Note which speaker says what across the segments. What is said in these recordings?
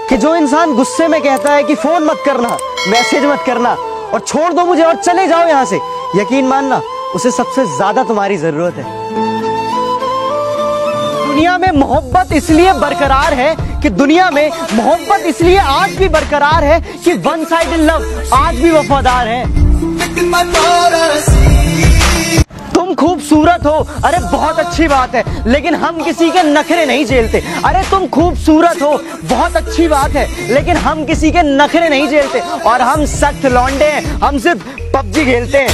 Speaker 1: कि जो इंसान गुस्से में कहता है कि फोन मत करना, मैसेज मत करना और छोड़ दो मुझे और चले जाओ यहां से, यकीन मानना उसे सबसे ज्यादा तुम्हारी जरूरत है। दुनिया में मोहब्बत इसलिए बरकरार है कि दुनिया में मोहब्बत इसलिए आज भी बरकरार है कि वन साइडेड लव आज भी वफादार है। तुम खूबसूरत हो, अरे बहुत अच्छी बात है, लेकिन हम किसी के नखरे नहीं झेलते। अरे तुम खूबसूरत हो, बहुत अच्छी बात है, लेकिन हम किसी के नखरे नहीं झेलते। और हम सख्त लौंडे हैं, हम सिर्फ पबजी खेलते हैं।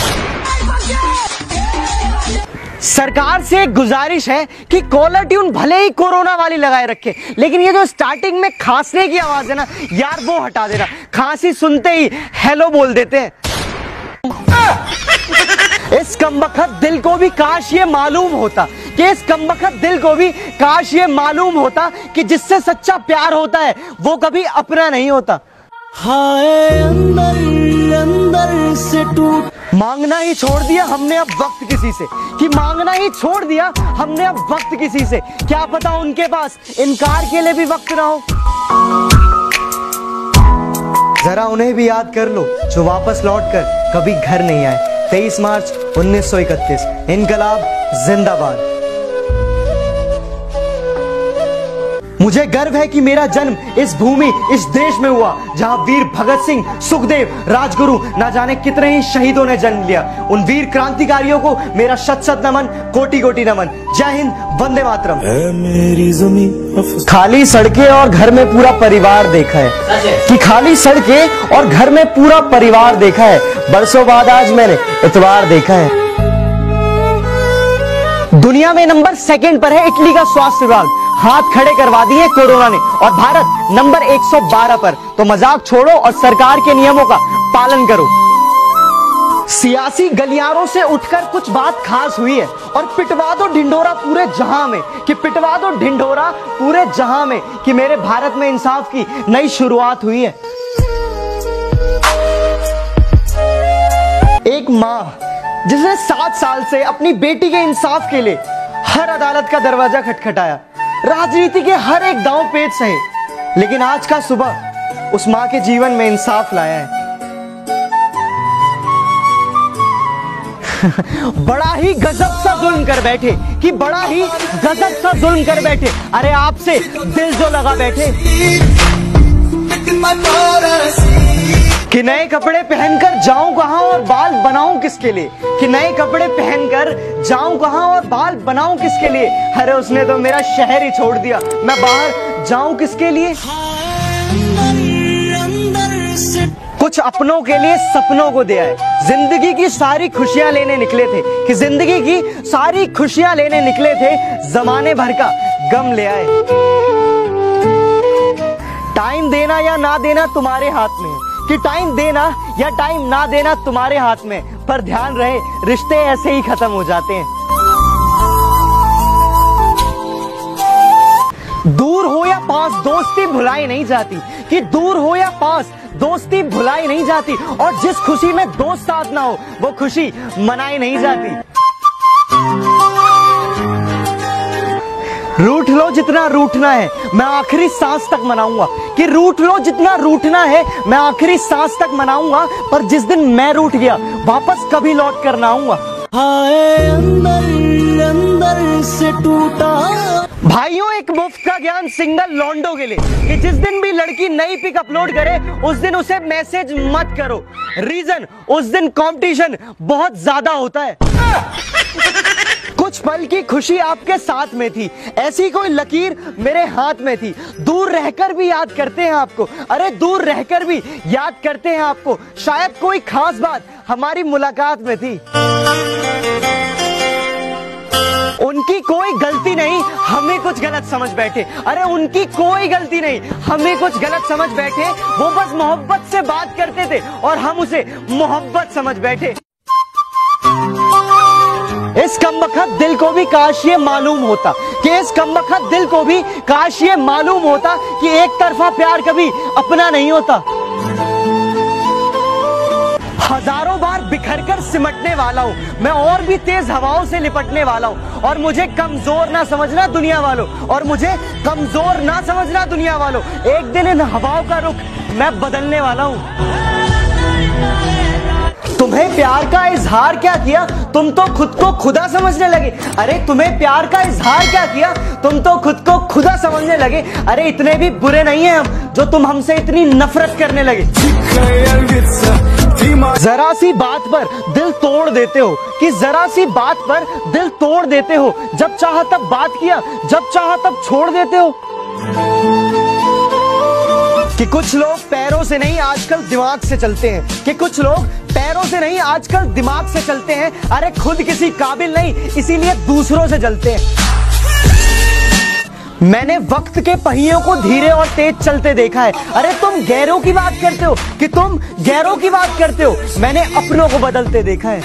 Speaker 1: सरकार से एक गुजारिश है कि कॉलर ट्यून भले ही कोरोना वाली लगाए रखे, लेकिन ये जो स्टार्टिंग में खांसने की आवाज है ना यार, वो हटा देना। खांसी सुनते ही हेलो बोल देते हैं। इस कमबख्त दिल को भी काश ये मालूम होता कि इस कमबख्त दिल को भी काश ये मालूम होता कि जिससे सच्चा प्यार होता है वो कभी अपना नहीं होता। हाय अंदर अंदर से टूट, मांगना ही छोड़ दिया हमने अब वक्त किसी से, कि मांगना ही छोड़ दिया हमने अब वक्त किसी से। क्या पता उनके पास इनकार के लिए भी वक्त ना हो। जरा उन्हें भी याद कर लो जो वापस लौटकर कभी घर नहीं आए। 23 मार्च 1931, इनकलाब जिंदाबाद। मुझे गर्व है कि मेरा जन्म इस भूमि, इस देश में हुआ जहां वीर भगत सिंह, सुखदेव, राजगुरु ना जाने कितने ही शहीदों ने जन्म लिया। उन वीर क्रांतिकारियों को मेरा शत शत नमन, कोटि कोटि नमन। जय हिंद, वंदे मातरम। खाली सड़कें और घर में पूरा परिवार देखा है, कि खाली सड़कें और घर में पूरा परिवार देखा है। बरसों बाद आज मैंने इतवार देखा है। दुनिया में नंबर 2 पर है इटली का स्वास्थ्य विभाग, हाथ खड़े करवा दिए कोरोना ने, और भारत नंबर 112 पर। तो मजाक छोड़ो और सरकार के नियमों का पालन करो। सियासी गलियारों से उठकर कुछ बात खास हुई है, और पिटवा दो ढिंढोरा पूरे जहां में, कि पिटवा दो ढिंढोरा पूरे जहां में, कि मेरे भारत में इंसाफ की नई शुरुआत हुई है। एक मां जिसने 7 साल से अपनी बेटी के इंसाफ के लिए हर अदालत का दरवाजा खटखटाया, राजनीति के हर एक दांव पेच सहे, लेकिन आज का सुबह उस मां के जीवन में इंसाफ लाया है। बड़ा ही गजब सा जुल्म कर बैठे, कि बड़ा ही गजब सा जुल्म कर बैठे। अरे आपसे दिल जो लगा बैठे, कि नए कपड़े पहनकर जाऊं कहां और बाल बनाऊं किसके लिए, कि नए कपड़े पहनकर जाऊं कहां और बाल बनाऊं किसके लिए। अरे उसने तो मेरा शहर ही छोड़ दिया, मैं बाहर जाऊं किसके लिए। कुछ अपनों के लिए सपनों को दे आए, जिंदगी की सारी खुशियां लेने निकले थे, कि जिंदगी की सारी खुशियां लेने निकले थे, जमाने भर का गम ले आए। टाइम देना या ना देना तुम्हारे हाथ में है, कि टाइम देना या टाइम ना देना तुम्हारे हाथ में, पर ध्यान रहे रिश्ते ऐसे ही खत्म हो जाते हैं। दूर हो या पास दोस्ती भुलाई नहीं जाती, कि दूर हो या पास दोस्ती भुलाई नहीं जाती, और जिस खुशी में दोस्त साथ ना हो वो खुशी मनाई नहीं जाती। रूठ लो जितना रूठना है, मैं आखिरी सांस तक मनाऊंगा, कि रूठ लो जितना रूठना है, मैं आखिरी सांस तक मनाऊंगा, पर जिस दिन मैं रूठ गया वापस कभी लौट कर ना आऊंगा। हाय अंदर अंदर से टूटा। भाइयों, एक मुफ्त का ज्ञान सिंगल लॉन्डो के लिए, कि जिस दिन भी लड़की नई पिक अपलोड करे उस दिन उसे मैसेज मत करो। रीजन, उस दिन कंपटीशन बहुत ज्यादा होता है। कुछ पल की खुशी आपके साथ में थी, ऐसी कोई लकीर मेरे हाथ में थी। दूर रहकर भी याद करते हैं आपको, अरे दूर रहकर भी याद करते हैं आपको। शायद कोई खास बात हमारी मुलाकात में थी। उनकी कोई गलती नहीं, हमें कुछ गलत समझ बैठे। अरे उनकी कोई गलती नहीं, हमें कुछ गलत समझ बैठे। वो बस मोहब्बत से बात करते थे और हम उसे मोहब्बत समझ बैठे। इस कमबख्त दिल को भी काश ये मालूम होता, कि इस कमबख्त दिल को भी काश ये मालूम होता कि एक तरफा प्यार कभी अपना नहीं होता। हजारों बार बिखर कर सिमटने वाला हूँ, मैं और भी तेज हवाओं से लिपटने वाला हूँ। और मुझे कमजोर ना समझना दुनिया वालों, और मुझे कमजोर ना समझना दुनिया वालों। एक दिन इन हवाओं का रुख मैं बदलने वाला हूँ। तुम्हें प्यार का इजहार क्या किया, तुम तो खुद को खुदा समझने लगे। अरे तुम्हें प्यार का इजहार क्या किया, तुम तो खुद को खुदा समझने लगे। अरे इतने भी बुरे नहीं हैं हम जो तुम हमसे इतनी नफरत करने लगे। जरा सी बात पर दिल तोड़ देते हो, कि जरा सी बात पर दिल तोड़ देते हो। जब चाहा तब बात किया, जब चाहा तब छोड़ देते हो। कि कुछ लोग पैरों से नहीं आजकल दिमाग से चलते हैं, कि कुछ लोग पैरों से नहीं आजकल दिमाग से चलते हैं। अरे खुद किसी काबिल नहीं, इसीलिए दूसरों से जलते हैं। मैंने वक्त के पहियों को धीरे और तेज चलते देखा है। अरे तुम गैरों की बात करते हो, कि तुम गैरों की बात करते हो, मैंने अपनों को बदलते देखा है।